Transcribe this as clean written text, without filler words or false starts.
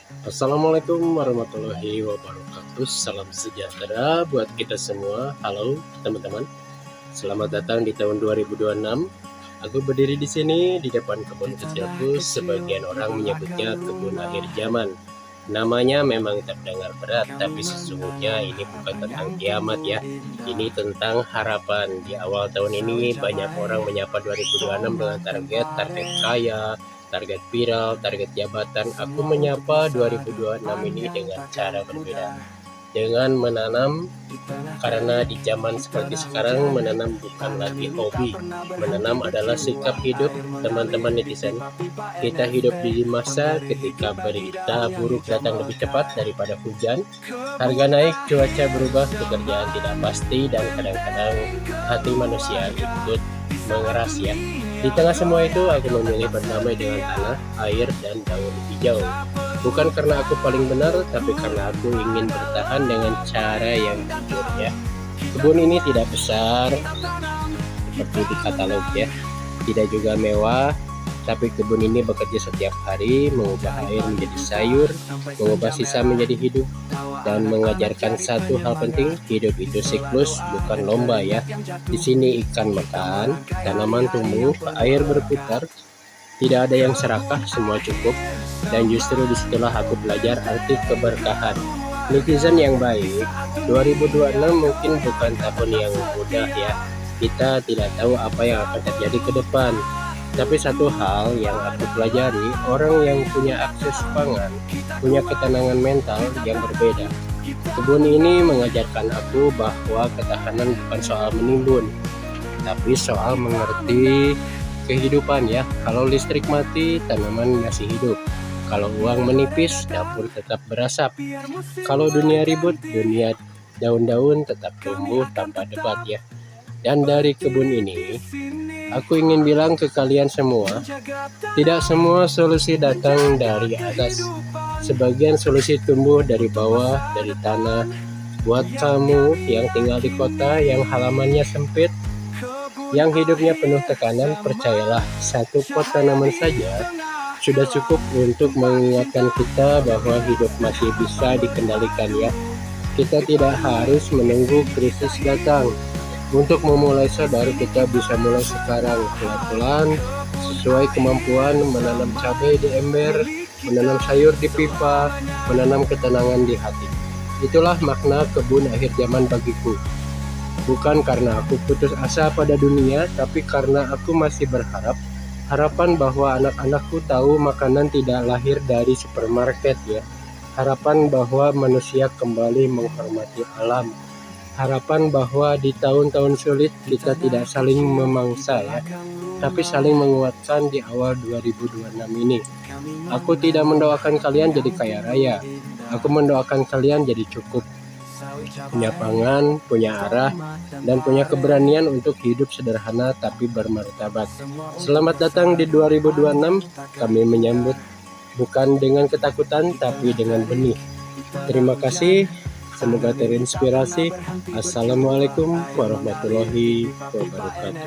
Assalamualaikum warahmatullahi wabarakatuh. Salam sejahtera buat kita semua. Halo teman-teman. Selamat datang di tahun 2026. Aku berdiri di sini di depan kebun kecilku. Sebagian orang menyebutnya kebun akhir zaman. Namanya memang terdengar berat, tapi sesungguhnya ini bukan tentang kiamat ya. Ini tentang harapan. Di awal tahun ini banyak orang menyapa 2026 dengan target kaya, target viral, target jabatan. Aku menyapa 2026 ini dengan cara berbeda. Dengan menanam, karena di zaman seperti sekarang menanam bukan lagi hobi. Menanam adalah sikap hidup teman-teman netizen. Kita hidup di masa ketika berita buruk datang lebih cepat daripada hujan. Harga naik, cuaca berubah, pekerjaan tidak pasti, dan kadang-kadang hati manusia ikut mengeras ya. Di tengah semua itu, aku memilih berdamai dengan tanah, air, dan daun hijau. Bukan karena aku paling benar, tapi karena aku ingin bertahan dengan cara yang jujur ya. Kebun ini tidak besar seperti di katalog ya, tidak juga mewah, tapi kebun ini bekerja setiap hari, mengubah air menjadi sayur, mengubah sisa menjadi hidup, dan mengajarkan satu hal penting: hidup itu siklus, bukan lomba ya. Di sini ikan makan, tanaman tumbuh, air berputar, tidak ada yang serakah, semua cukup. Dan justru disitulah aku belajar arti keberkahan. Netizen yang baik, 2026 mungkin bukan tahun yang mudah ya. Kita tidak tahu apa yang akan terjadi ke depan. Tapi satu hal yang aku pelajari, orang yang punya akses pangan, punya ketenangan mental yang berbeda. Kebun ini mengajarkan aku bahwa ketahanan bukan soal menimbun, tapi soal mengerti kehidupan ya. Kalau listrik mati, tanaman masih hidup. Kalau uang menipis, dapur tetap berasap. Kalau dunia ribut, dunia daun-daun tetap tumbuh tanpa debat ya. Dan dari kebun ini, aku ingin bilang ke kalian semua, tidak semua solusi datang dari atas. Sebagian solusi tumbuh dari bawah, dari tanah. Buat kamu yang tinggal di kota, yang halamannya sempit, yang hidupnya penuh tekanan, percayalah, satu pot tanaman saja sudah cukup untuk mengingatkan kita bahwa hidup masih bisa dikendalikan ya. Kita tidak harus menunggu krisis datang. Untuk memulai sadar, kita bisa mulai sekarang, pelan-pelan, sesuai kemampuan, menanam cabai di ember, menanam sayur di pipa, menanam ketenangan di hati. Itulah makna kebun akhir zaman bagiku. Bukan karena aku putus asa pada dunia, tapi karena aku masih berharap, harapan bahwa anak-anakku tahu makanan tidak lahir dari supermarket ya. Harapan bahwa manusia kembali menghormati alam. Harapan bahwa di tahun-tahun sulit kita tidak saling memangsa ya, tapi saling menguatkan di awal 2026 ini. Aku tidak mendoakan kalian jadi kaya raya. Aku mendoakan kalian jadi cukup, punya pangan, punya arah, dan punya keberanian untuk hidup sederhana tapi bermartabat. Selamat datang di 2026, kami menyambut bukan dengan ketakutan tapi dengan benih. Terima kasih, semoga terinspirasi. Assalamualaikum warahmatullahi wabarakatuh.